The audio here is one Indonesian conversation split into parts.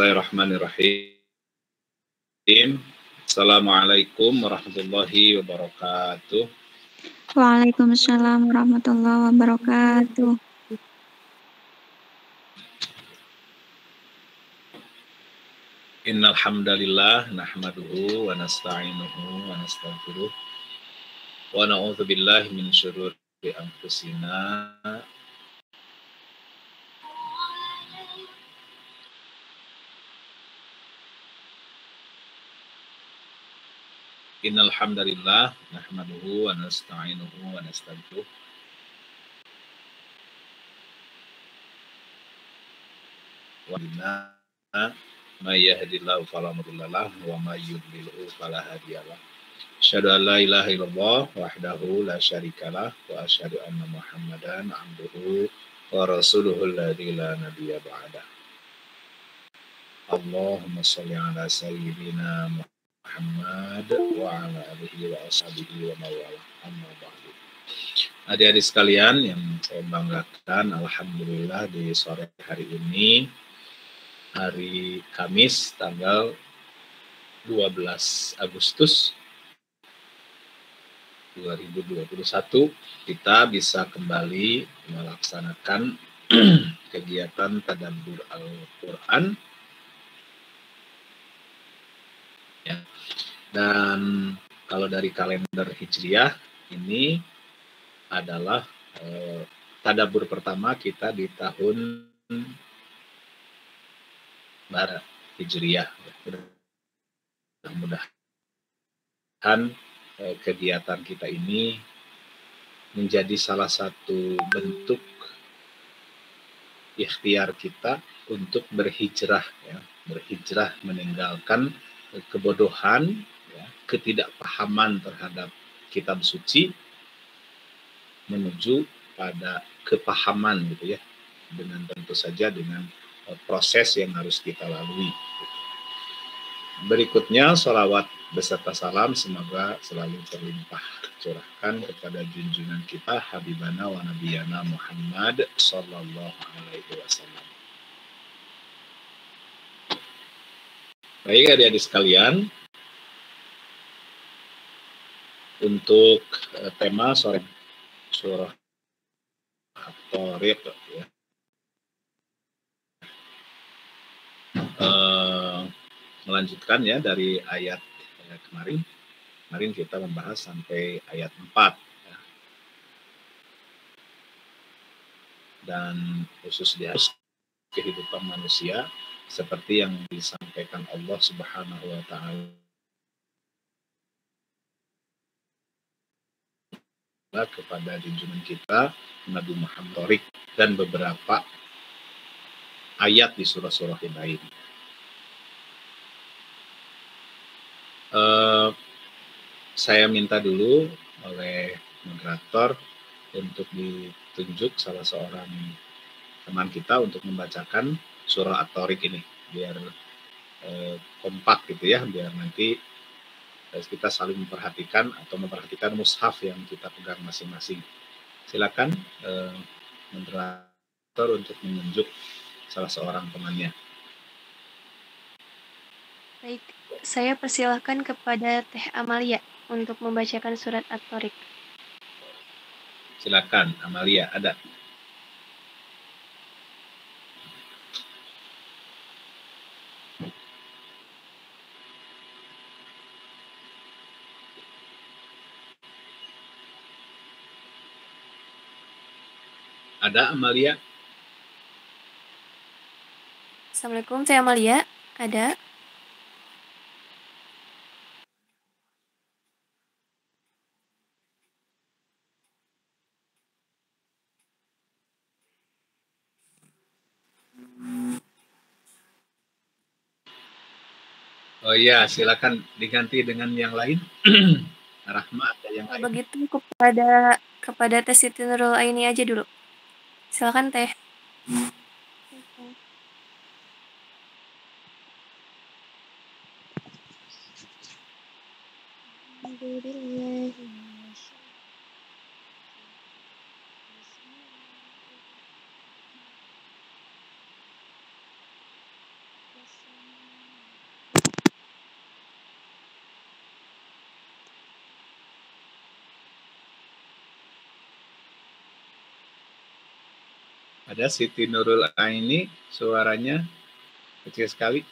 Bismillahirrahmanirrahim. Assalamualaikum warahmatullahi wabarakatuh. Waalaikumsalam warahmatullahi wabarakatuh. Innal hamdalillah nahmaduhu wa nasta'inuhu wa nastaghfiruh wa na'udzu billahi min syururi anfusina Innal hamdalillah nahmaduhu wa nasta'inuhu wa nastaghfiruh wa inna may yahdihillahu fala mudilla lahu wa may yudlilhu fala hadiyalah. Asyhadu an la ilaha illallah wahdahu la syarikalah wa asyhadu anna Muhammadan abduhu wa rasuluhu alladzi la nabiyya ba'dah. Allahumma shalli ala sayyidina Muhammad wa ala alihi wa ashabihi wa mawalah. Amma ba'du. Adik-adik sekalian yang saya banggakan, alhamdulillah di sore hari ini, hari Kamis tanggal 12 Agustus 2021, kita bisa kembali melaksanakan kegiatan tadabbur Al-Quran ya. Dan kalau dari kalender Hijriah ini adalah tadabbur pertama kita di tahun Barat Hijriah. Mudah-mudahan kegiatan kita ini menjadi salah satu bentuk ikhtiar kita untuk berhijrah ya, berhijrah meninggalkan kebodohan ya, ketidakpahaman terhadap kitab suci menuju pada kepahaman gitu ya, dengan tentu saja dengan proses yang harus kita lalui. Berikutnya sholawat beserta salam semoga selalu terlimpah curahkan kepada junjungan kita Habibana wa Nabiyana Muhammad sallallahu alaihi wasallam. Baik adik-adik sekalian, untuk tema sore surah At-Thariq ya. Melanjutkan ya dari ayat kemarin kita membahas sampai ayat 4 ya. Dan khusus di kehidupan manusia seperti yang disampaikan Allah Subhanahu wa taala kepada junjungan kita Nabi Muhammad Thariq dan beberapa ayat di surah-surah yang lain. Saya minta dulu oleh moderator untuk ditunjuk salah seorang teman kita untuk membacakan surah At-Thariq ini biar kompak gitu ya, biar nanti kita saling memperhatikan atau memperhatikan mushaf yang kita pegang masing-masing. Silakan moderator untuk menunjuk salah seorang temannya. Baik, saya persilahkan kepada Teh Amalia untuk membacakan surat At-Thariq. Silakan, Amalia, ada. Ada Amalia? Assalamualaikum, Teh Amalia. Ada? Oh iya, silakan diganti dengan yang lain. Rahma ada yang lain. Begitu kepada Teh Siti Nurul Aini aja dulu. Silakan Teh. Ada Siti Nurul Aini, suaranya kecil sekali.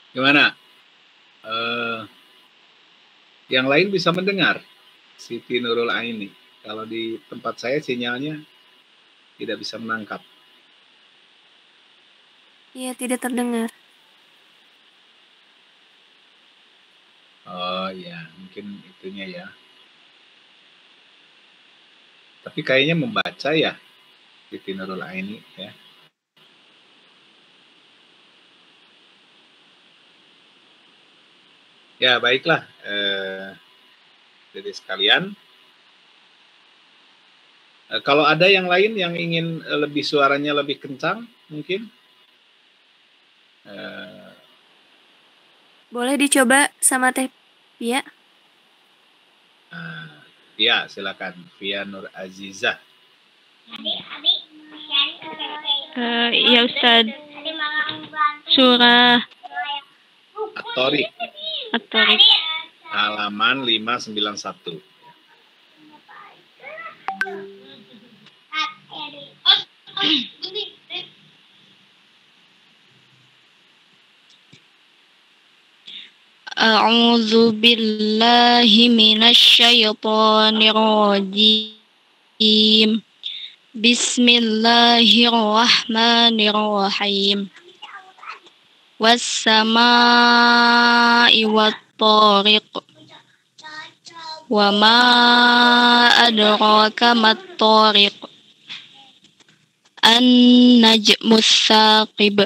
Gimana? Yang lain bisa mendengar Siti Nurul Aini. Kalau di tempat saya sinyalnya tidak bisa menangkap. Iya, tidak terdengar. Oh ya, mungkin itunya ya. Tapi kayaknya membaca ya Siti Nurul Aini ya. Ya baiklah, jadi sekalian. Kalau ada yang lain yang ingin lebih suaranya lebih kencang, mungkin Boleh dicoba sama Teh Pia? ya silakan, Via Nur Azizah. Ya Ustadz, surah At-Thariq, At-Thariq. halaman 591. A'udzu billahi minasyaitonir rajim. Bismillahirrahmanirrahim. Was-samaa'i wat-thariq. Wa ma adraka mat-thariq. An-najmus saqib.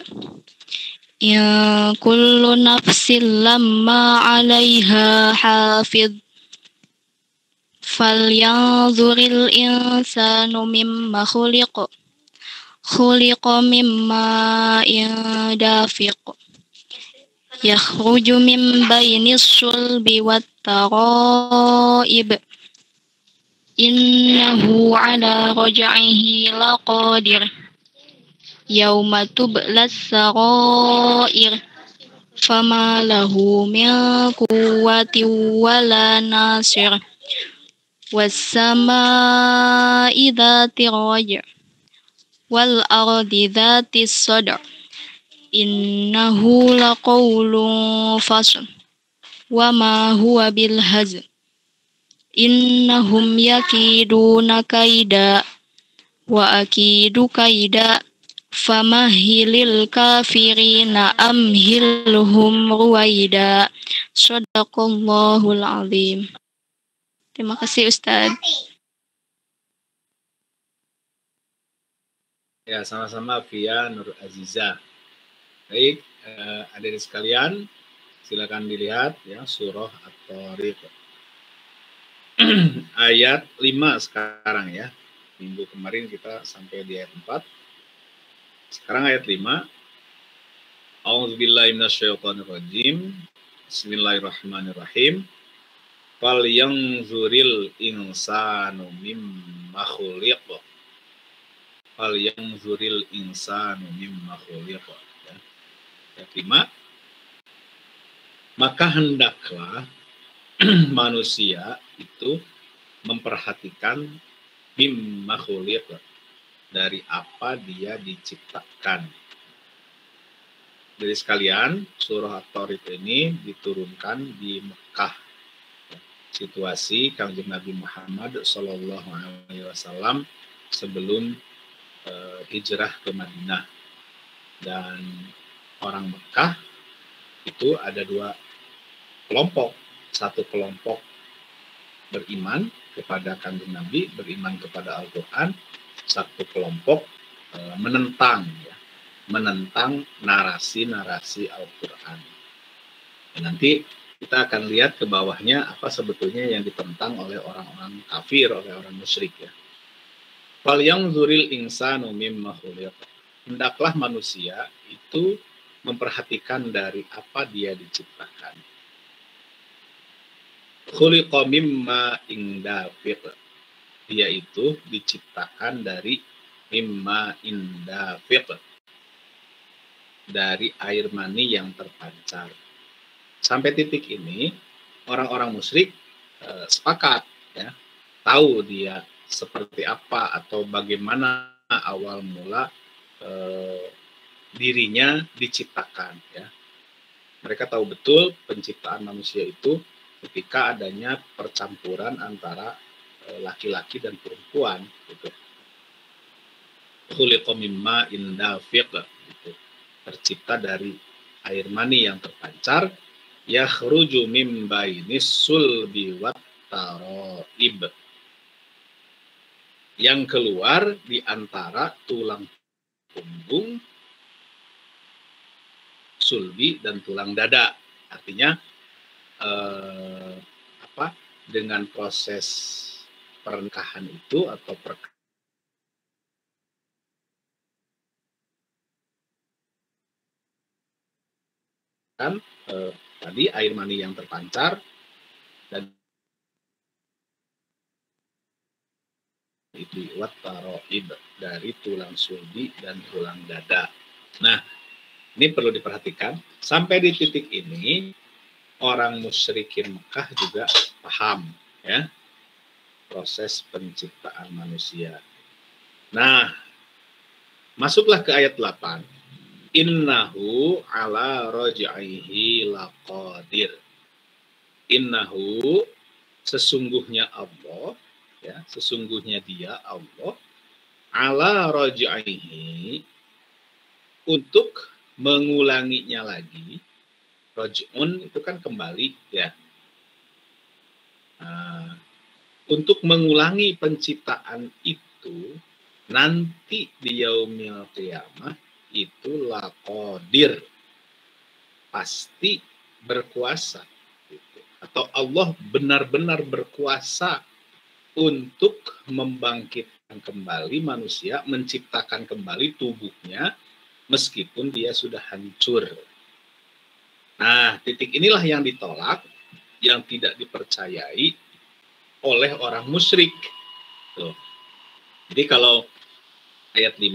Ya kullu nafsin lamma 'alaiha hafidh. Falyanzuril insanu mimma khuliqa. Khuliqa mimma dafiq. Yakhruju min bainis sulbi wat taraib. Innahu ala raj'ihi laqadir. Yauma tublas sarair. Fama lahu min quwwatin wala nasir. Was-samaa'i dzati raj' wal ardi dzati sadr. Innahu laqawlun fasl. Wa ma huwa bil hazl. Innahum yakiduna kaida wa akidu kaida. Famahilil kafirina amhilhum ruwaida. Shadaqallahul azim. Terima kasih Ustadz. Ya, sama-sama Via Nur Azizah. Baik, adik sekalian, silakan dilihat ya surah At-Thariq. Ayat 5 sekarang ya. Minggu kemarin kita sampai di ayat 4. Sekarang ayat 5. A'udzubillahi minasyaitonirrajim. Bismillahirrahmanirrahim. Fal yanzuril insanu mimma khuliqa. Fal yanzuril insanu mimma khuliqa. Ayat 5. Maka hendaklah manusia itu memperhatikan mimma khuliqa, dari apa dia diciptakan. Jadi sekalian, surah At-Thariq ini diturunkan di Mekah. Situasi Kanjeng Nabi Muhammad SAW sebelum hijrah ke Madinah. Dan orang Mekah itu ada dua kelompok. Satu kelompok beriman kepada Kanjeng Nabi, beriman kepada Al-Quran. Satu kelompok menentang narasi-narasi Al-Quran. Dan nanti kita akan lihat ke bawahnya apa sebetulnya yang ditentang oleh orang-orang kafir, oleh orang musyrik ya. Fal yanzuril insanu mimma khuliq. Hendaklah manusia itu memperhatikan dari apa dia diciptakan. Khuliqa mimma indafiq. Dia itu diciptakan dari mimma indafiq, dari air mani yang terpancar. Sampai titik ini orang-orang musyrik sepakat ya, tahu dia seperti apa atau bagaimana awal mula dirinya diciptakan ya. Mereka tahu betul penciptaan manusia itu ketika adanya percampuran antara laki-laki dan perempuan gitu. Khuliqa mimma indafiq gitu. Tercipta dari air mani yang terpancar, yakhruju min bainis sulbi wat taraib, yang keluar di antara tulang punggung, sulbi dan tulang dada. Artinya dengan proses pernikahan itu atau tadi air mani yang terpancar dan itu wat taraib, dari tulang sulbi dan tulang dada. Nah, ini perlu diperhatikan. Sampai di titik ini orang musyrikin Mekah juga paham ya proses penciptaan manusia. Nah, masuklah ke ayat 8. Innahu ala raj'ihi laqadir. Innahu, sesungguhnya Allah ya, sesungguhnya dia Allah, ala raj'ihi, untuk mengulanginya lagi. Raj'un itu kan kembali ya. Untuk mengulangi penciptaan itu nanti di yaumil qiyamah itu laqadir, pasti berkuasa gitu. Atau Allah benar-benar berkuasa untuk membangkitkan kembali manusia, menciptakan kembali tubuhnya meskipun dia sudah hancur. Nah, titik inilah yang ditolak, yang tidak dipercayai oleh orang musyrik. Tuh. Jadi kalau ayat 5,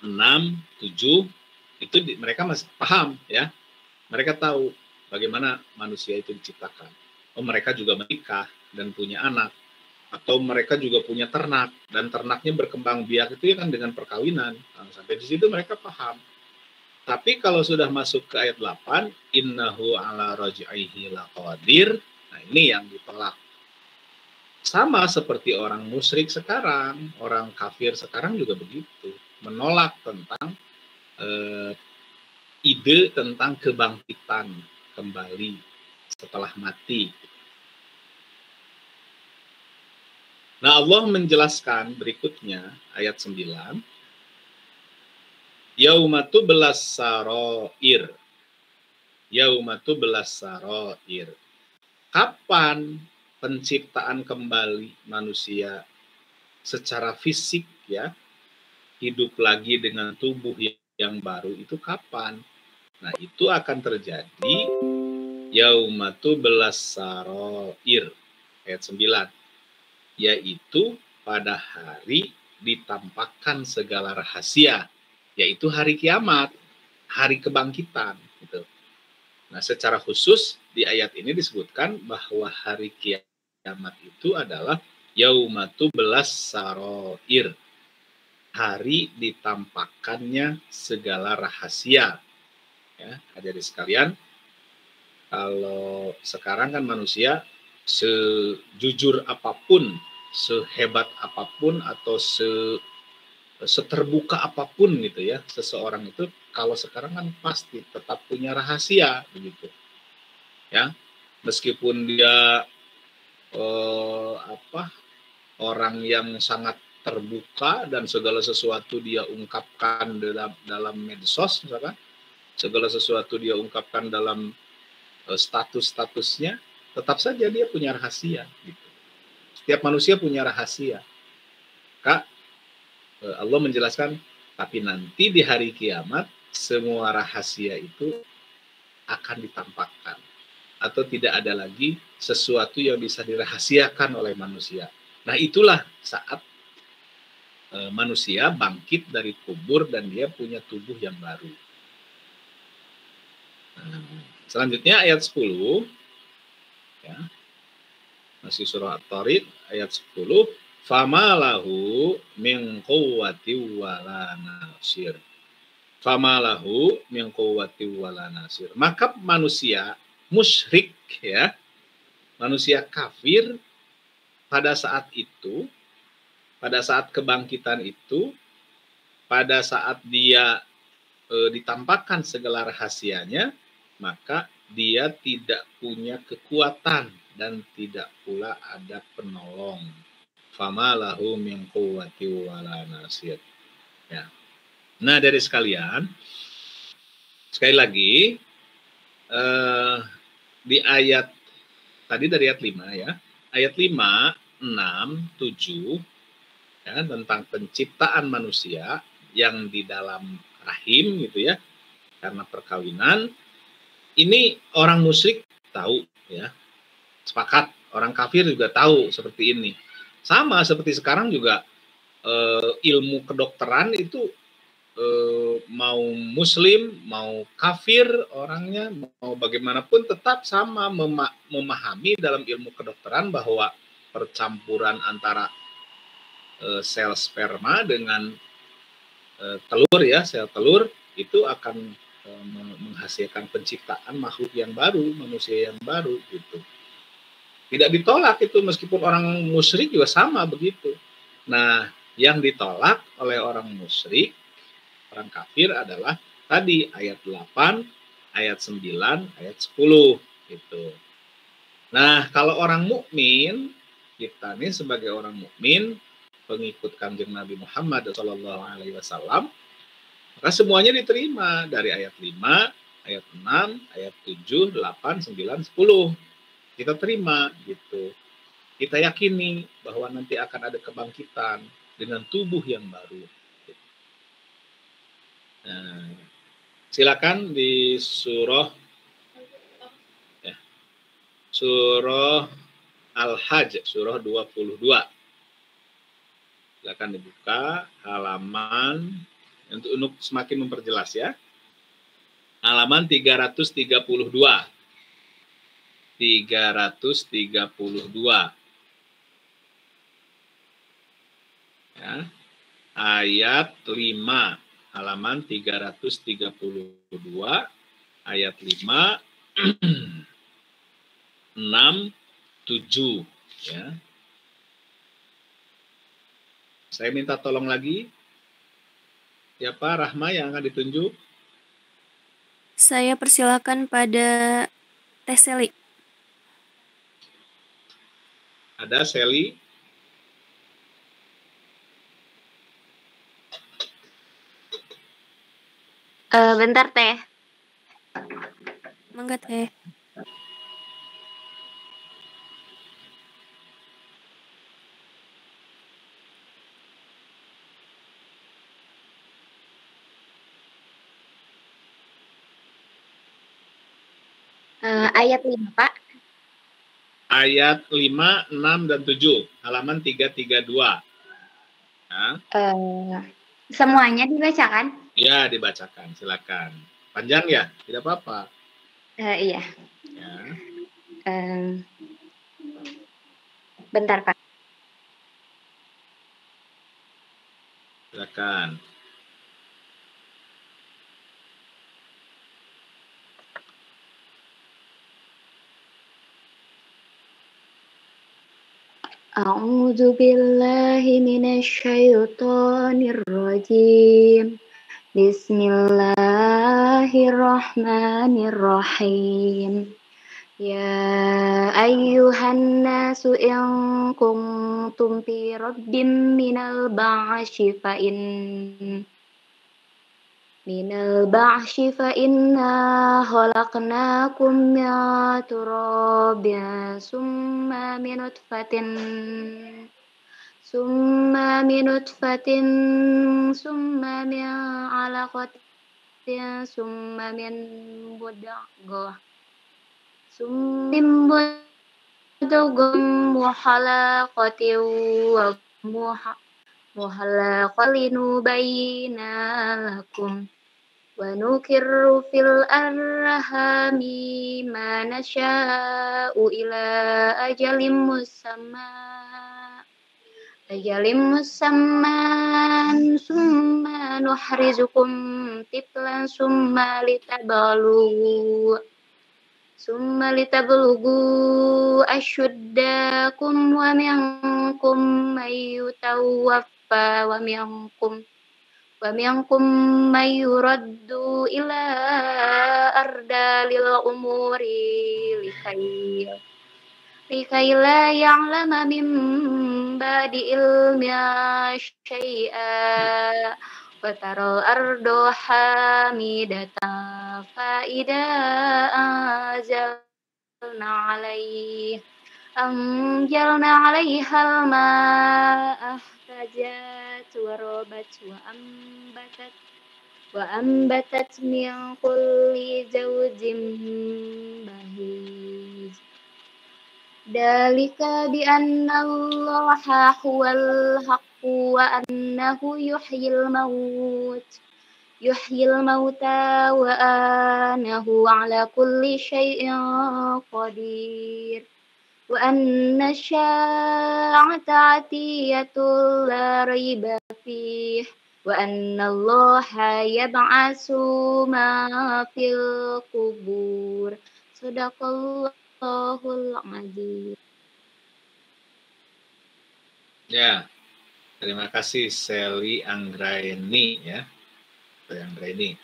6, 7 itu mereka masih paham ya. Mereka tahu bagaimana manusia itu diciptakan. Oh, mereka juga menikah dan punya anak. Atau mereka juga punya ternak dan ternaknya berkembang biak itu kan dengan perkawinan. Nah, sampai di situ mereka paham. Tapi kalau sudah masuk ke ayat 8, innahu ala raj'ihi laqadir. Nah, ini yang ditolak. Sama seperti orang musyrik sekarang, orang kafir sekarang juga begitu, menolak tentang ide tentang kebangkitan kembali setelah mati. Nah, Allah menjelaskan berikutnya ayat 9. Yaumatu belas saroir. Yaumatu belas saroir. Kapan penciptaan kembali manusia secara fisik ya, hidup lagi dengan tubuh yang baru itu kapan? Nah, itu akan terjadi yaumatu belas saroir ayat 9, yaitu pada hari ditampakkan segala rahasia, yaitu hari kiamat, hari kebangkitan gitu. Nah, secara khusus di ayat ini disebutkan bahwa hari kiamat itu adalah yaumatu belas saroir, hari ditampakkannya segala rahasia. Ya, hadirin sekalian, kalau sekarang kan manusia sejujur apapun, sehebat apapun, atau seterbuka apapun gitu ya, seseorang itu kalau sekarang kan pasti tetap punya rahasia begitu. Ya, meskipun dia orang yang sangat terbuka dan segala sesuatu dia ungkapkan dalam medsos misalkan, segala sesuatu dia ungkapkan dalam status-statusnya, tetap saja dia punya rahasia. Gitu. Setiap manusia punya rahasia. Kak, Allah menjelaskan, tapi nanti di hari kiamat semua rahasia itu akan ditampakkan. Atau tidak ada lagi sesuatu yang bisa dirahasiakan oleh manusia. Nah, itulah saat manusia bangkit dari kubur dan dia punya tubuh yang baru. Selanjutnya ayat 10, ya, masih surah At-Tariq ayat 10, fama lahu min quwwati wala nasir. Fama lahu min quwwati wala nasir. Maka manusia musyrik, ya, manusia kafir pada saat itu, pada saat kebangkitan itu, pada saat dia ditampakkan segala rahasianya, maka dia tidak punya kekuatan dan tidak pula ada penolong. Fama lahu min quwwati wala nasir. Ya. Nah, dari sekalian, sekali lagi di ayat tadi dari ayat 5, ya. Ayat 5, 6, 7 ya, tentang penciptaan manusia yang di dalam rahim gitu ya, karena perkawinan. Ini orang musyrik tahu, ya, sepakat. Orang kafir juga tahu seperti ini. Sama seperti sekarang juga ilmu kedokteran itu mau muslim, mau kafir orangnya, mau bagaimanapun tetap sama memahami dalam ilmu kedokteran bahwa percampuran antara sel sperma dengan telur, ya, sel telur itu akan menghasilkan penciptaan makhluk yang baru, manusia yang baru gitu. Tidak ditolak itu, meskipun orang musyrik juga sama begitu. Nah, yang ditolak oleh orang musyrik, orang kafir adalah tadi ayat 8, ayat 9, ayat 10 gitu. Nah, kalau orang mukmin, kita nih sebagai orang mukmin, pengikut Kanjeng Nabi Muhammad SAW, maka semuanya diterima dari ayat 5, ayat 6, ayat 7, 8, 9, 10. Kita terima gitu. Kita yakini bahwa nanti akan ada kebangkitan dengan tubuh yang baru. Nah, silakan di surah surah Al-Hajj, surah 22. Silakan dibuka halaman untuk semakin memperjelas, ya. Halaman 332. 332. Ya. Ayat 5. Halaman 332, ayat 5, 6, 7. Ya. Saya minta tolong lagi. Siapa Rahma yang akan ditunjuk? Saya persilakan pada Teh Seli. Ada Seli? Bentar Teh. Mangga Teh. Ayat 5, Pak. Ayat 5, 6, dan 7. Halaman 332. Nah. Semuanya dibacakan? Ya, dibacakan. Silakan. Panjang ya? Tidak apa-apa. Iya. Ya. Bentar, Pak. Silakan. A'udzu billahi minasyaitonir rajim. Bismillahirrahmanirrahim. Ya ayyuhan nasu in kuntum fi rabbin minal ba'syi minal ba'shi fa inna khalaqnakum min turabin summa min nutfatin summa min alaqatin summa min mudghah muhalaqatin wa muhalaqatin linubayyina lakum wa nukirru fil arhami ma nasha'u ila ajalim musamman summa nuhrizukum tiflan summa litablugu asyuddakum wa minkum may yutawaffa wa minkum may yuraddu ila ardalil umuri likai la ya'lama min ba'di ilmi syai'a wa taral ardo hamidatan fa idza anjalna 'alaiha al-ma'a ihtajat wa rabat wa ambatat min kulli zawjin bahij. Dalika bi anna Allaha huwal haqqu wa annahu yuhyil mauta wa annahu ala kulli syai'in qadir wa anna sya'ata atiyatul la raiba fih wa anna Allaha yab'atsu ma fil qubur. Sadaqallahul azim. Ya, terima kasih Sally Anggraini ya. Anggraini.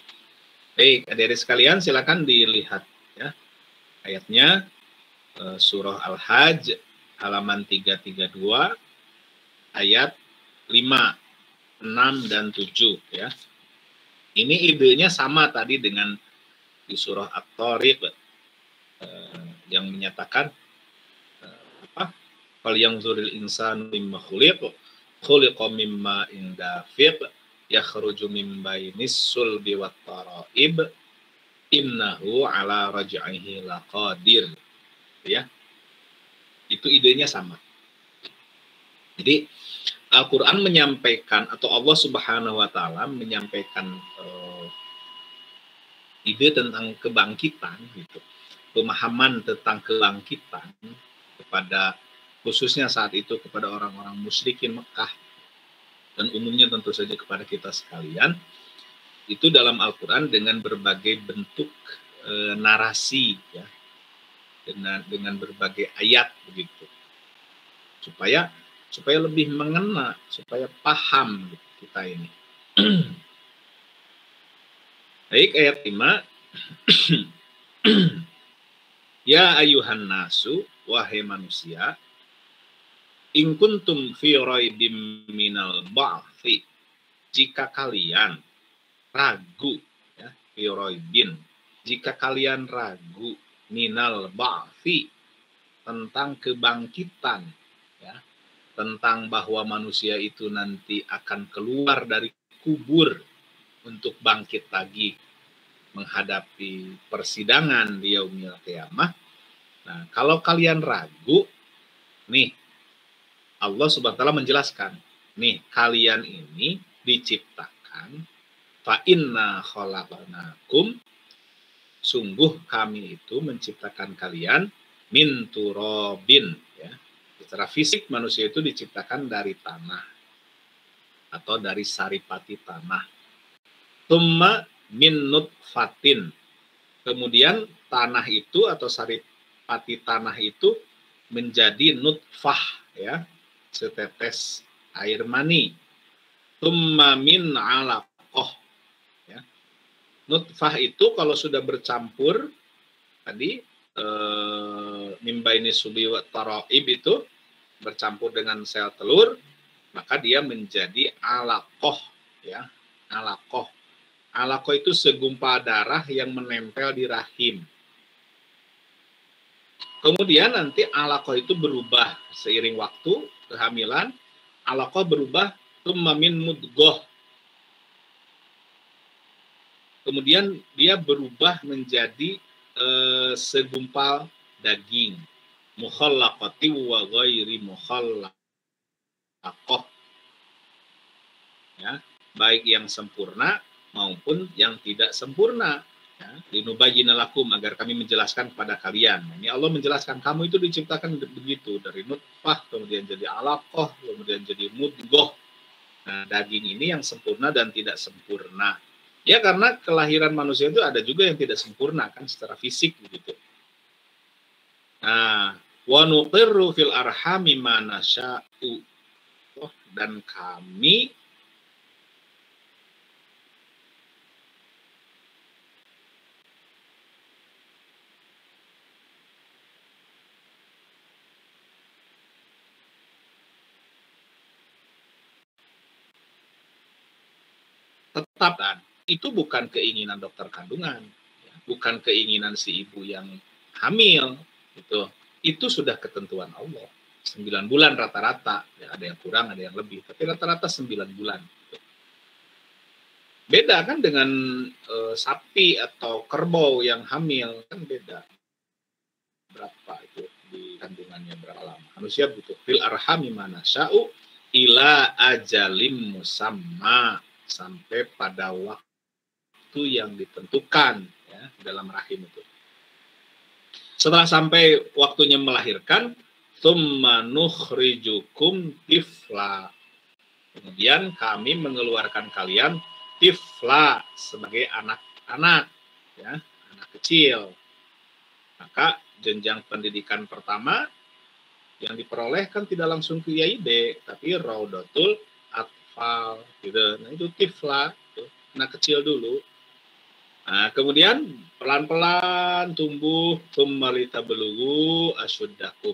Baik, adik-adik sekalian silakan dilihat ya. Ayatnya surah Al-Hajj halaman 332 ayat 5, 6 dan 7 ya. Ini idenya sama tadi dengan di surah At-Tariq yang menyatakan fal yanzuril insanu mimma khuliqa mimma indafiq yakhruju min bainis sulbi wat taraib innahu ala raj'ihi laqadir ya. Itu idenya sama. Jadi Al-Qur'an menyampaikan atau Allah Subhanahu wa taala menyampaikan ide tentang kebangkitan gitu. Pemahaman tentang kebangkitan kepada khususnya saat itu kepada orang-orang musyrikin Mekah dan umumnya tentu saja kepada kita sekalian itu dalam Al-Quran dengan berbagai bentuk narasi ya, dengan berbagai ayat begitu supaya lebih mengena, supaya paham kita ini. Baik, ayat 5. Ya ayuhan nasu, wahai manusia, in kuntum fi raibim minal ba'thi, jika kalian ragu ya, fi raibin, jika kalian ragu minal ba'thi, tentang kebangkitan ya, tentang bahwa manusia itu nanti akan keluar dari kubur untuk bangkit lagi menghadapi persidangan di yaumil qiyamah. Nah, kalau kalian ragu, nih Allah Subhanahu wa taala menjelaskan, nih kalian ini diciptakan fa inna khalaqnakum, sungguh kami itu menciptakan kalian min turabin ya. Secara fisik manusia itu diciptakan dari tanah atau dari saripati tanah. Tsumma min nutfatin. Kemudian tanah itu atau saripati tanah itu menjadi nutfah ya, setetes air mani. Tsumma min alaqah ya. Nutfah itu kalau sudah bercampur tadi mimbaini subi wa taraib itu bercampur dengan sel telur, maka dia menjadi alaqah ya, alaqah. Alaqah itu segumpal darah yang menempel di rahim. Kemudian nanti alaqah itu berubah seiring waktu, kehamilan, alaqah berubah tsumma min mudghah. Kemudian dia berubah menjadi segumpal daging. Mukhallaqati wa ghairi mukhallaqah. Ya, baik yang sempurna maupun yang tidak sempurna. Ya, linubayyina lakum, agar kami menjelaskan kepada kalian. Ini Allah menjelaskan kamu itu diciptakan begitu, dari nutfah, kemudian jadi alaqah, kemudian jadi mudghah. Nah, daging ini yang sempurna dan tidak sempurna. Ya, karena kelahiran manusia itu ada juga yang tidak sempurna kan secara fisik begitu. Nah, wa nuqirru fil arhami ma nasya'u, dan kami tetapkan. Itu bukan keinginan dokter kandungan, ya, bukan keinginan si ibu yang hamil, gitu. Itu sudah ketentuan Allah. 9 bulan rata-rata, ya, ada yang kurang, ada yang lebih, tapi rata-rata 9 bulan. Gitu. Beda kan dengan sapi atau kerbau yang hamil, kan beda. Berapa itu di kandungannya, berapa lama? Manusia butuh fil arhami mana sya'u ila ajalim musamma, sampai pada waktu yang ditentukan, ya, dalam rahim itu. Setelah sampai waktunya melahirkan, tsumma nukhrijukum tifla, kemudian kami mengeluarkan kalian tifla, sebagai anak-anak, ya, anak kecil. Maka jenjang pendidikan pertama yang diperoleh kan tidak langsung ke IAID, tapi Raudatul Atfal, gitu. Nah, itu tifla, gitu, anak kecil dulu. Nah, kemudian pelan-pelan tumbuh, tsummalita belughu asyuddakum.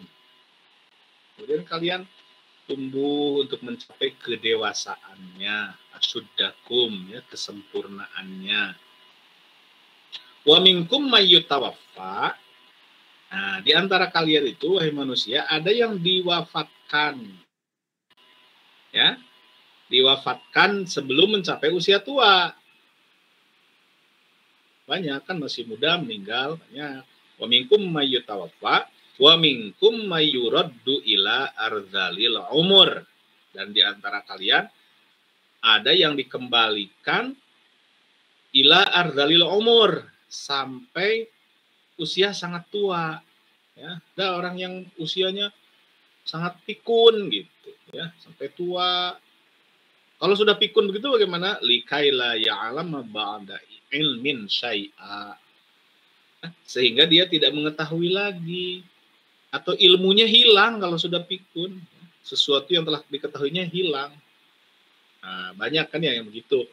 Kemudian kalian tumbuh untuk mencapai kedewasaannya, asyuddakum, ya, kesempurnaannya. Wa minkum mayyutawaffa. Nah, di antara kalian itu, wahai manusia, ada yang diwafatkan. Ya, diwafatkan sebelum mencapai usia tua. Banyak kan masih muda meninggal, banyak. Wa minkum mayyutawaffa wa minkum mayyuraddu ila ardhalil umur. Dan di antara kalian ada yang dikembalikan ila ardhalil umur, sampai usia sangat tua. Ya, ada orang yang usianya sangat pikun gitu, ya, sampai tua. Kalau sudah pikun begitu bagaimana? Likaila ya'lama ba'da ilmin syai'a. Sehingga dia tidak mengetahui lagi, atau ilmunya hilang kalau sudah pikun. Sesuatu yang telah diketahuinya hilang. Nah, banyak kan yang begitu.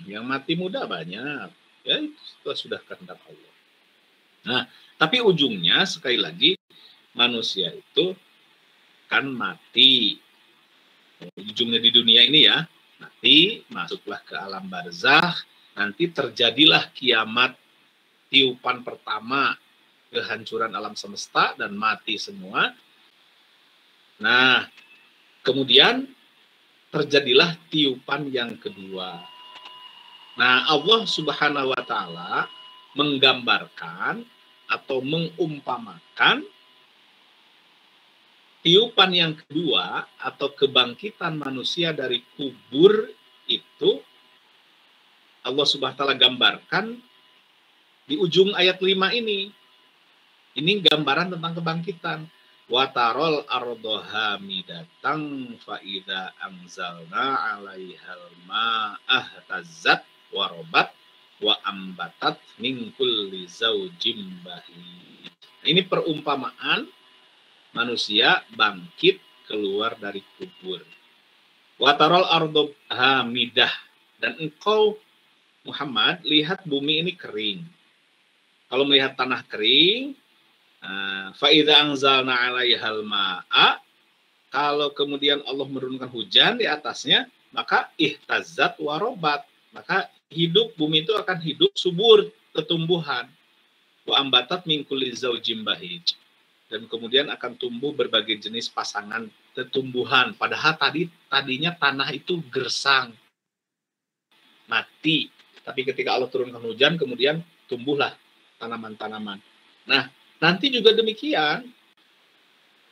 Yang mati muda banyak. Ya, itu sudah kehendak Allah. Nah, tapi ujungnya sekali lagi manusia itu kan mati. Ujungnya di dunia ini ya, mati, masuklah ke alam barzakh, nanti terjadilah kiamat, tiupan pertama, kehancuran alam semesta dan mati semua. Nah, kemudian terjadilah tiupan yang kedua. Nah, Allah Subhanahu wa taala menggambarkan atau mengumpamakan tiupan yang kedua atau kebangkitan manusia dari kubur itu Allah Subhanahu wa taala gambarkan di ujung ayat 5 ini. Ini gambaran tentang kebangkitan. Wa tarol ardo hamidatan fa idza anzalna 'alaihal ma'ah tazzat wa rabat wa ambatat min kulli zaujim bahij. Ini perumpamaan manusia bangkit keluar dari kubur. Wa tarol ardo hamidah, dan engkau Muhammad lihat bumi ini kering. Kalau melihat tanah kering, fa idza anzalna 'alaihal ma'a, kalau kemudian Allah menurunkan hujan di atasnya, maka ihtazzat wa rabat, maka hidup bumi itu akan hidup subur, tumbuhan. Wa ambatat min kulli zaujin bahij. Dan kemudian akan tumbuh berbagai jenis pasangan tumbuhan. Padahal tadinya tanah itu gersang, mati. Tapi ketika Allah turunkan hujan, kemudian tumbuhlah tanaman-tanaman. Nah, nanti juga demikian.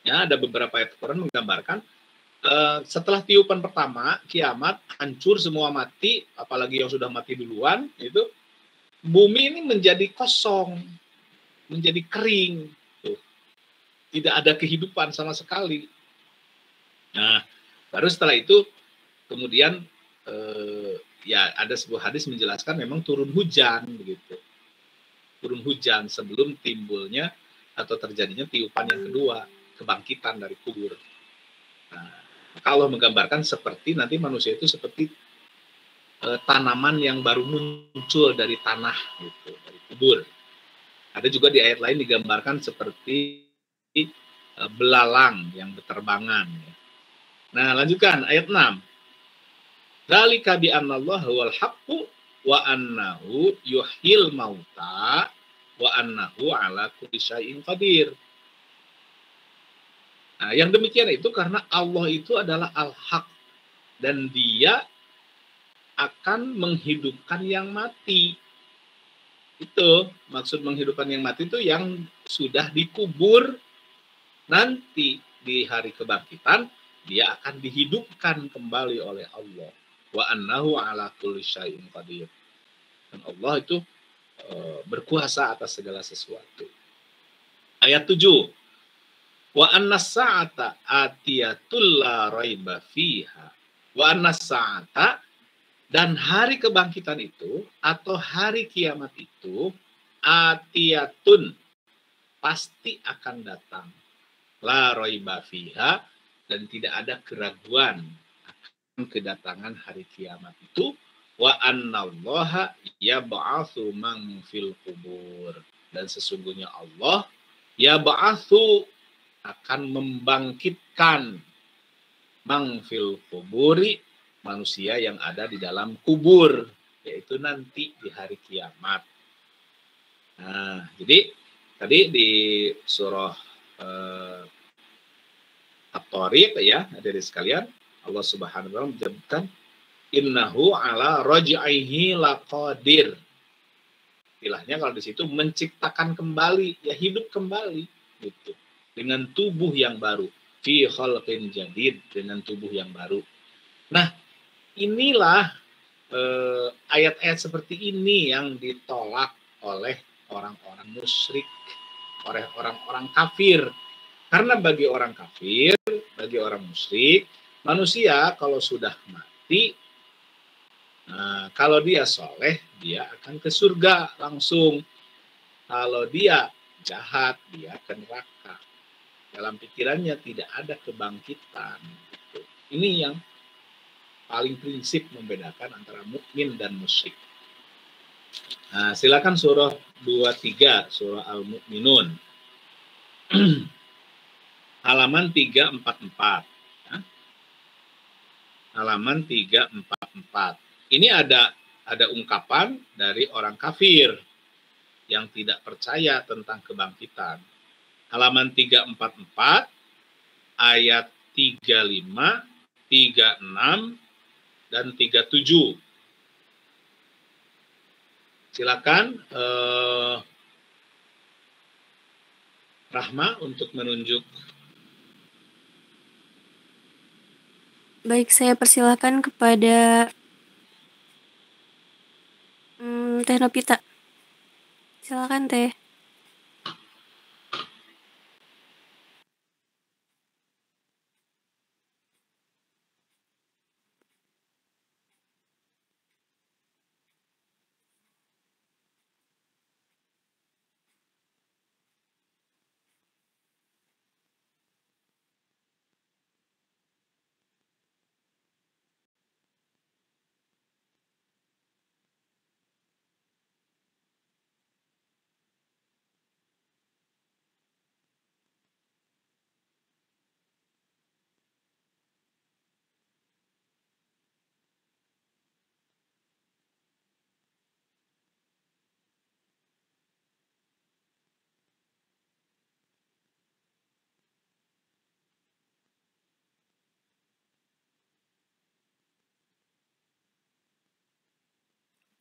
Ya, ada beberapa ayat Quran menggambarkan setelah tiupan pertama, kiamat, hancur semua mati, apalagi yang sudah mati duluan, itu bumi ini menjadi kosong, menjadi kering, tuh. Tidak ada kehidupan sama sekali. Nah, baru setelah itu kemudian ya ada sebuah hadis menjelaskan memang turun hujan begitu. Turun hujan sebelum timbulnya atau terjadinya tiupan yang kedua, kebangkitan dari kubur. Nah, kalau menggambarkan seperti nanti manusia itu seperti tanaman yang baru muncul dari tanah gitu, dari kubur. Ada juga di ayat lain digambarkan seperti belalang yang berterbangan. Nah, lanjutkan ayat 6. Dzalika bi annallaha huwal haqqu wa annahu yuhyil mauta wa annahu ala kulli syai'in qadir. Nah, yang demikian itu karena Allah itu adalah al-haq dan dia akan menghidupkan yang mati. Itu maksud menghidupkan yang mati itu yang sudah dikubur, nanti di hari kebangkitan dia akan dihidupkan kembali oleh Allah. Wa annahu ala kulli syai'in qadir. Dan Allah itu berkuasa atas segala sesuatu. Ayat 7. Wa annas sa'ata atiyatul la raiba fiha. Wa annas sa'ata, dan hari kebangkitan itu atau hari kiamat itu atiyatun, pasti akan datang. La raiba fiha, dan tidak ada keraguan akan kedatangan hari kiamat itu. Wa annallaha yab'atsu man fil qubur, dan sesungguhnya Allah yab'atsu, akan membangkitkan man fil quburi, manusia yang ada di dalam kubur, yaitu nanti di hari kiamat. Nah, jadi tadi di surah At-Tariq ya, hadirin sekalian, Allah Subhanahu wa taala menyebutkan innahu ala raj'ihi laqadir. Istilahnya kalau di situ menciptakan kembali, ya hidup kembali gitu. Dengan tubuh yang baru, fi khalqin jadid, dengan tubuh yang baru. Nah, inilah ayat-ayat seperti ini yang ditolak oleh orang-orang musyrik, oleh orang-orang kafir. Karena bagi orang kafir, bagi orang musyrik, manusia kalau sudah mati, kalau dia soleh, dia akan ke surga langsung. Kalau dia jahat, dia ke neraka. Dalam pikirannya tidak ada kebangkitan. Gitu. Ini yang paling prinsip membedakan antara mukmin dan musyrik. Nah, silakan surah 23, surah Al-Mu'minun. Halaman 344. Ya. Halaman 344. Ini ada ungkapan dari orang kafir yang tidak percaya tentang kebangkitan. Halaman 344, ayat 35, 36, dan 37. Silakan Rahma untuk menunjuk. Baik, saya persilakan kepada Teh Nopita. Silakan Teh.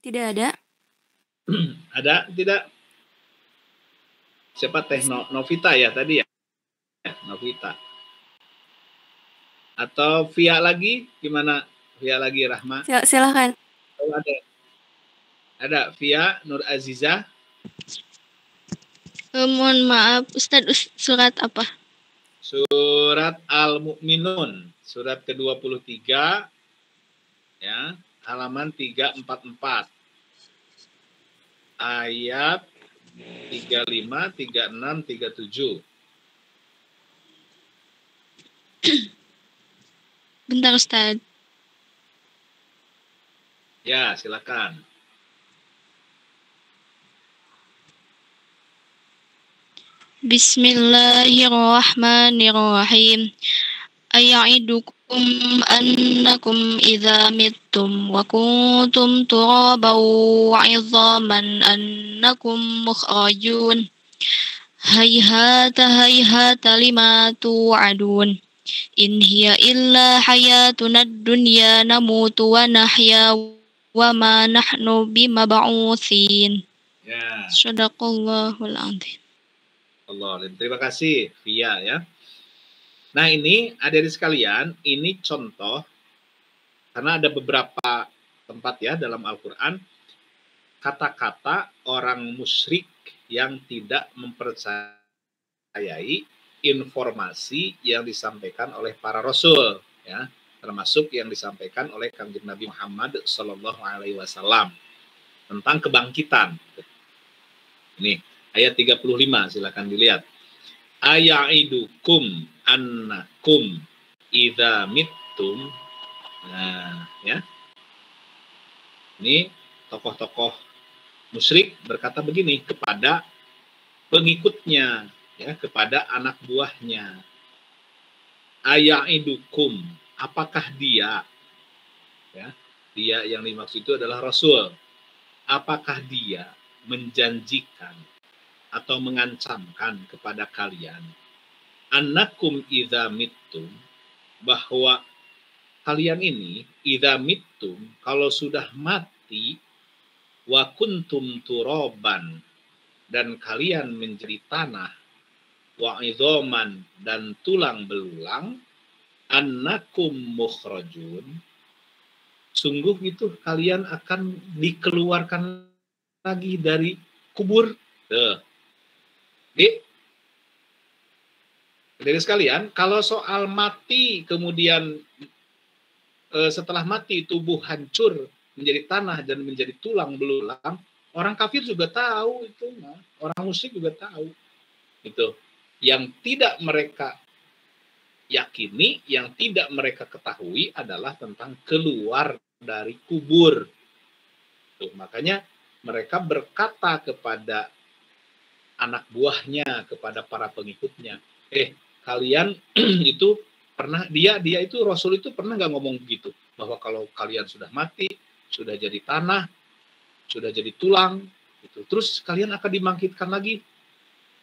Tidak ada. Ada tidak? Siapa teh Novita ya tadi ya? Novita. Atau Via lagi? Gimana? Via lagi Rahma? Silakan. Oh, ada. Ada Via Nur Aziza. Mohon maaf, Ustadz, surat apa? Surat Al-Mu'minun, surat ke-23 ya, halaman 344. Ayat 35, 36, 37. Bentar, Ustadz. Ya, silakan. Bismillahirrahmanirrahim. Aya'idukum annakum idza mittum wa kuntum turaban wa 'idhaman annakum mukhrajun. Hayhata hayhata lima tu'adun. In hiya illa hayatuna dunya namutu wa nahya wa ma nahnu bimab'utsin. Ya. Shadaqallahul 'adzim. Allah, terima kasih Via ya. Nah ini adik-adik sekalian, ini contoh karena ada beberapa tempat ya dalam Al-Quran kata-kata orang musyrik yang tidak mempercayai informasi yang disampaikan oleh para rasul ya, termasuk yang disampaikan oleh Kanjeng Nabi Muhammad SAW tentang kebangkitan. Ini ayat 35, silakan dilihat. Aya'idukum annakum idza mittum. Nah, ya. Ini tokoh-tokoh musyrik berkata begini kepada pengikutnya, ya, kepada anak buahnya. Aya'idukum, apakah dia, ya, dia yang dimaksud itu adalah Rasul. Apakah dia menjanjikan atau mengancamkan kepada kalian annakum idza mittum, bahwa kalian ini idza mittum, kalau sudah mati, wa kuntum turoban, dan kalian menjadi tanah, wa idhoman, dan tulang belulang, annakum mukhrajun, sungguh itu kalian akan dikeluarkan lagi dari kubur. Jadi sekalian, kalau soal mati kemudian setelah mati tubuh hancur menjadi tanah dan menjadi tulang belulang, orang kafir juga tahu itu, nah. Orang musyrik juga tahu. Itu yang tidak mereka yakini, yang tidak mereka ketahui adalah tentang keluar dari kubur. Tuh, makanya mereka berkata kepada anak buahnya, kepada para pengikutnya, kalian itu pernah, dia itu Rasul itu pernah nggak ngomong begitu, bahwa kalau kalian sudah mati, sudah jadi tanah, sudah jadi tulang, gitu, terus kalian akan dibangkitkan lagi.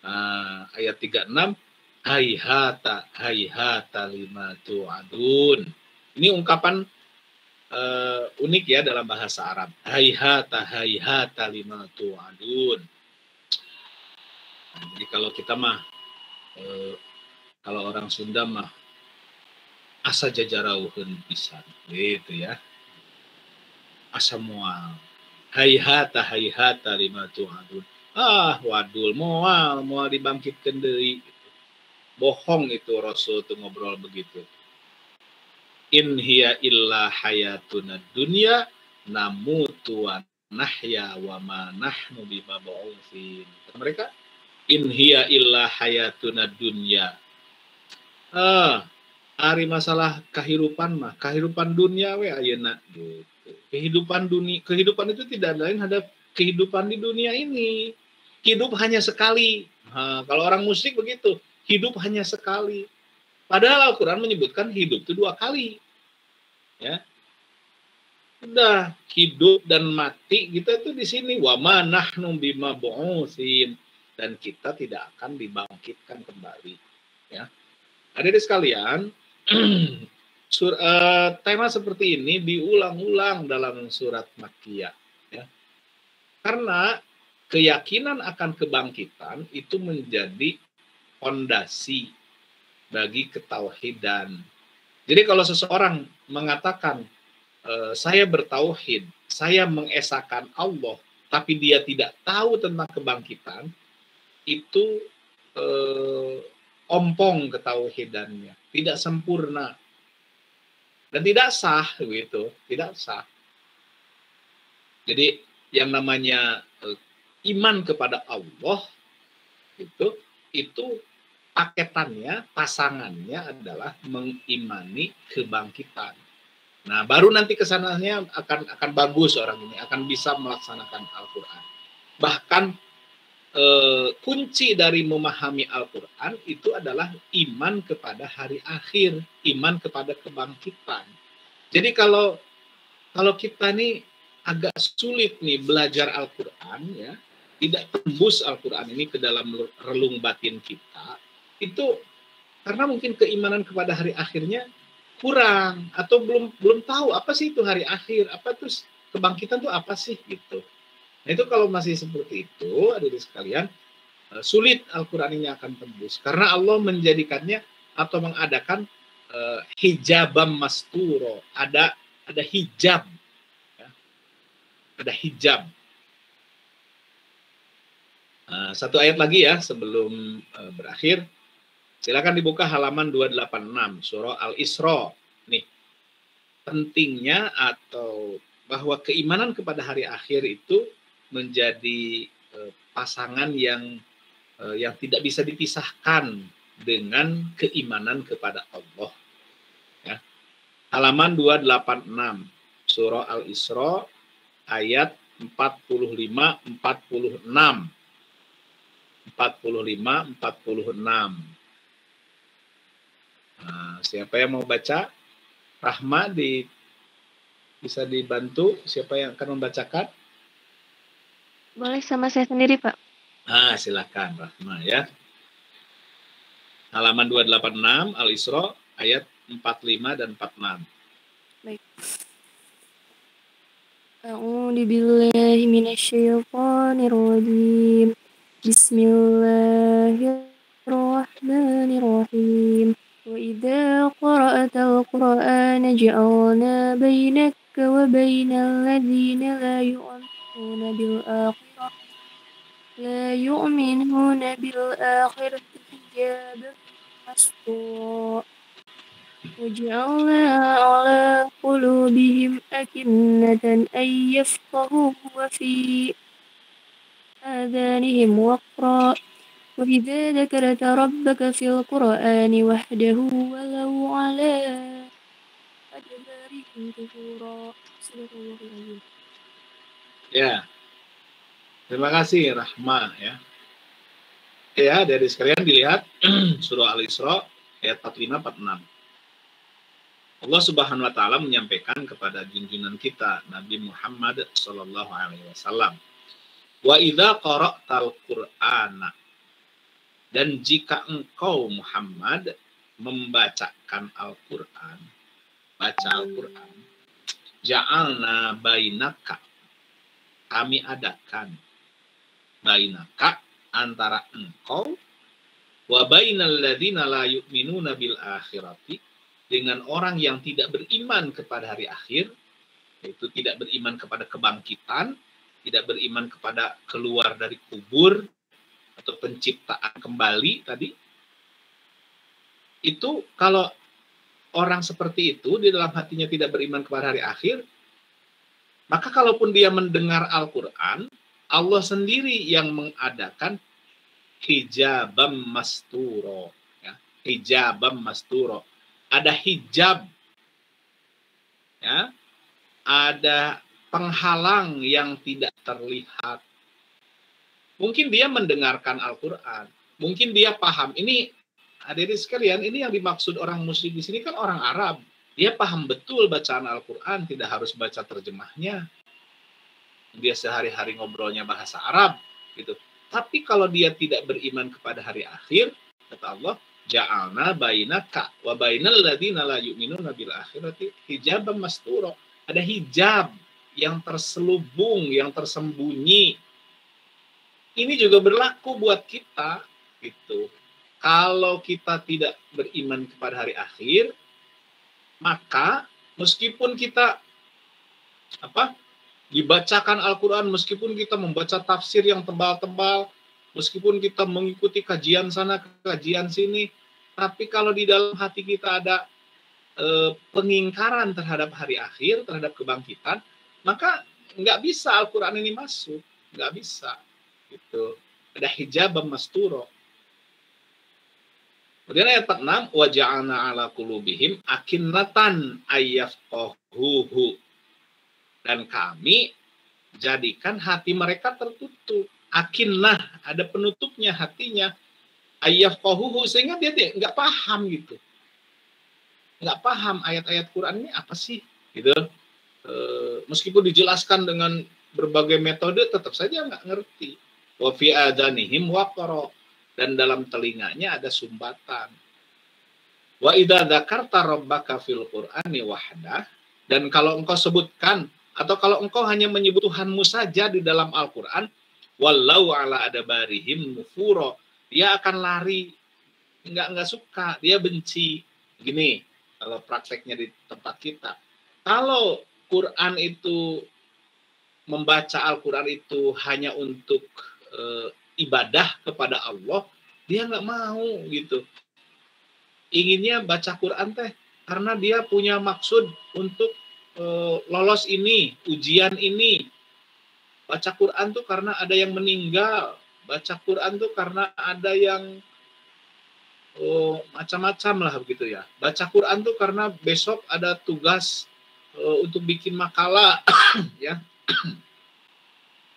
Nah, ayat 36, hayhata hayhata lima tu'adun. Ini ungkapan unik ya dalam bahasa Arab. Hayhata hayhata lima tu'adun. Nah, jadi kalau kita mah kalau orang Sunda mah asa jajarauheun pisan gitu ya. Asa moal. Hayhata hayhata lima tu'adun. Wadul moal dibangkitkeun deui. Bohong itu Rasul tuh ngobrol begitu. In hiya illa hayatuna dunya namutu wa nahya wa ma nahnu bimab'utsin. Mereka in hiya illa hayatuna dunya. Ari masalah kehidupan mah, kehidupan dunia we ayeuna gitu. Kehidupan itu tidak lain ada kehidupan di dunia ini. Hidup hanya sekali. Kalau orang musyrik begitu, hidup hanya sekali. Padahal Al-Quran menyebutkan hidup itu 2 kali. Ya. Udah, hidup dan mati kita itu di sini, wa ma nahnu bimab'utsin, dan kita tidak akan dibangkitkan kembali. Ya. Adik-adik sekalian, tema seperti ini diulang-ulang dalam surat Makkiyah. Ya. Karena keyakinan akan kebangkitan itu menjadi fondasi bagi ketauhidan. Jadi kalau seseorang mengatakan saya bertauhid, saya mengesahkan Allah, tapi dia tidak tahu tentang kebangkitan, itu ompong ketauhidannya, tidak sempurna dan tidak sah, begitu, tidak sah. Jadi yang namanya iman kepada Allah itu paketannya, pasangannya adalah mengimani kebangkitan. Nah, baru nanti kesananya akan bagus orang ini, akan bisa melaksanakan Al-Quran. Bahkan kunci dari memahami Al-Quran itu adalah iman kepada hari akhir, iman kepada kebangkitan. Jadi kalau kita nih agak sulit nih belajar Al-Quran, ya, tidak tembus Al-Quran ini ke dalam relung batin kita, itu karena mungkin keimanan kepada hari akhirnya kurang, atau belum tahu apa sih itu hari akhir, apa terus kebangkitan itu apa sih gitu. Nah, itu kalau masih seperti itu, hadirin sekalian, sulit Al-Quran ini akan tembus karena Allah menjadikannya atau mengadakan hijabam masturo, ada hijab, ya. Ada hijab. Satu ayat lagi ya sebelum berakhir. Silakan dibuka halaman 286 surah Al-Isra. Nih, pentingnya atau bahwa keimanan kepada hari akhir itu menjadi pasangan yang tidak bisa dipisahkan dengan keimanan kepada Allah. Ya. Halaman 286 surah Al-Isra ayat 45-46. 45-46. Nah, siapa yang mau baca? Rahma bisa dibantu. Siapa yang akan membacakan? Boleh sama saya sendiri, Pak. Silakan Rahma ya. Halaman 286 Al-Isra ayat 45 dan 46. Baik. A'udzu billahi minasyaitonir rajim. Bismillahirrahmanirrahim. وإذا قرأت القرآن جعلنا بينك وبين الذين لا يؤمنون بالآخرة حجابا مستورا وجعلنا على قلوبهم أكنة أن يفقهوا وفي آذانهم وقرا وإذا ذكرت ربك في القرآن وحده ولوا على أدبارهم نفورا. صدق الله العظيم. Ya, terima kasih Rahma ya. Ya, dari sekalian dilihat surah Al-Isra ayat 45-46. Allah Subhanahu wa taala menyampaikan kepada junjungan kita Nabi Muhammad sallallahu alaihi wasallam, "Wa idza qara'tal Qur'ana," dan jika engkau Muhammad membacakan Al-Quran, baca Al-Quran, ja'alna bainaka, kami adakan bainaka, antara engkau, wa bainal ladzina la yu'minuna bil akhirati, dengan orang yang tidak beriman kepada hari akhir, yaitu tidak beriman kepada kebangkitan, tidak beriman kepada keluar dari kubur atau penciptaan kembali tadi. Itu kalau orang seperti itu di dalam hatinya tidak beriman kepada hari akhir, maka kalaupun dia mendengar Al-Quran, Allah sendiri yang mengadakan hijabam masturo, ya, hijabam masturo. Ada hijab, ya, ada penghalang yang tidak terlihat. Mungkin dia mendengarkan Al-Quran, mungkin dia paham. Ini hadirin sekalian, ini yang dimaksud orang musyrik di sini kan orang Arab. Dia paham betul bacaan Al-Quran, tidak harus baca terjemahnya. Dia sehari-hari ngobrolnya bahasa Arab, gitu. Tapi kalau dia tidak beriman kepada hari akhir, kata Allah, ja'alna bainaka wa bainal ladzina la yu'minuna bil akhirati hijaban masturo. Ada hijab yang terselubung, yang tersembunyi. Ini juga berlaku buat kita, gitu. Kalau kita tidak beriman kepada hari akhir, maka meskipun kita dibacakan Al-Quran, meskipun kita membaca tafsir yang tebal-tebal, meskipun kita mengikuti kajian sana, kajian sini, tapi kalau di dalam hati kita ada pengingkaran terhadap hari akhir, terhadap kebangkitan, maka nggak bisa Al-Quran ini masuk, nggak bisa. Gitu. Ada hijab masturo. Kemudian ayat 46, wa ja'alna ala qulubihim akinnatan ayyafqahuhu. Dan kami jadikan hati mereka tertutup. Akinnah, ada penutupnya hatinya. Ayyafqahuhu, sehingga dia nggak paham gitu. Nggak paham ayat-ayat Quran ini apa sih, gitu. Meskipun dijelaskan dengan berbagai metode, tetap saja nggak ngerti. Wa fi adanihim waqara, dan dalam telinganya ada sumbatan. Wa idza dzakarta rabbaka fil Qur'ani wahdah, dan kalau engkau sebutkan atau kalau engkau hanya menyebut Tuhanmu saja di dalam Al-Qur'an, wallau ala adabarihim nufura, dia akan lari, nggak suka, dia benci. Gini, kalau prakteknya di tempat kita, kalau Quran itu, membaca Al-Quran itu hanya untuk ibadah kepada Allah, dia nggak mau gitu. Inginnya baca Quran teh karena dia punya maksud untuk lolos ini, ujian ini. Baca Quran tuh karena ada yang meninggal. Baca Quran tuh karena ada yang macam-macam lah begitu ya. Baca Quran tuh karena besok ada tugas untuk bikin makalah ya.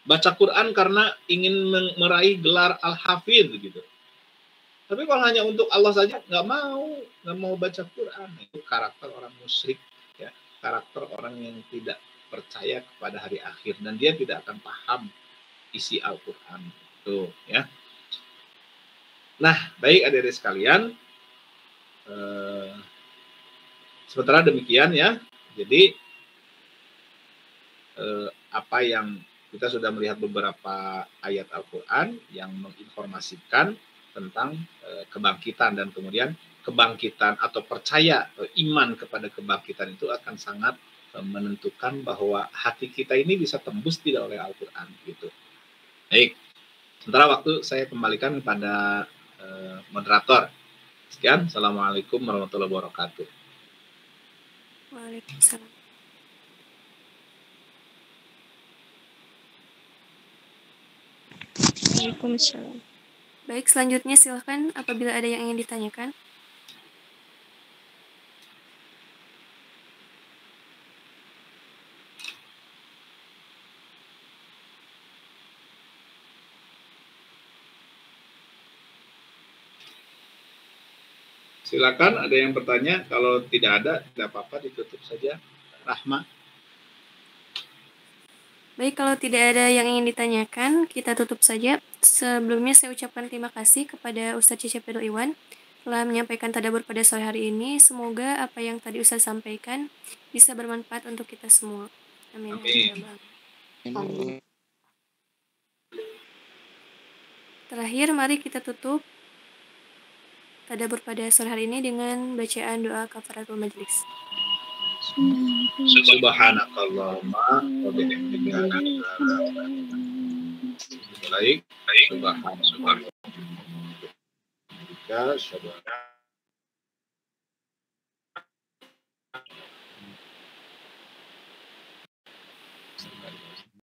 Baca Quran karena ingin meraih gelar Al-Hafidh gitu. Tapi kalau hanya untuk Allah saja nggak mau baca Quran. Itu karakter orang musyrik ya, karakter orang yang tidak percaya kepada hari akhir, dan dia tidak akan paham isi Al-Quran itu ya. Nah, baik adik-adik sekalian, sementara demikian ya. Jadi apa yang kita sudah melihat beberapa ayat Al-Quran yang menginformasikan tentang kebangkitan, dan kemudian kebangkitan atau percaya iman kepada kebangkitan itu akan sangat menentukan bahwa hati kita ini bisa tembus tidak oleh Al-Quran gitu. Baik, sementara waktu saya kembalikan kepada moderator. Sekian, Assalamualaikum warahmatullahi wabarakatuh. Waalaikumsalam. Waalaikumsalam. Baik, selanjutnya silakan apabila ada yang ingin ditanyakan. Silakan, ada yang bertanya. Kalau tidak ada, tidak apa-apa, ditutup saja. Rahma. Baik, kalau tidak ada yang ingin ditanyakan, kita tutup saja. Sebelumnya saya ucapkan terima kasih kepada Ustadz Cecep Edo Iwan telah menyampaikan tadabbur pada sore hari ini. Semoga apa yang tadi Ustadz sampaikan bisa bermanfaat untuk kita semua. Amin. Amin. Terakhir, mari kita tutup tadabbur pada sore hari ini dengan bacaan doa kafaratul majlis. Subhanakallahumma wa bihamdika baik. Subhanakallahumma wa bihamdika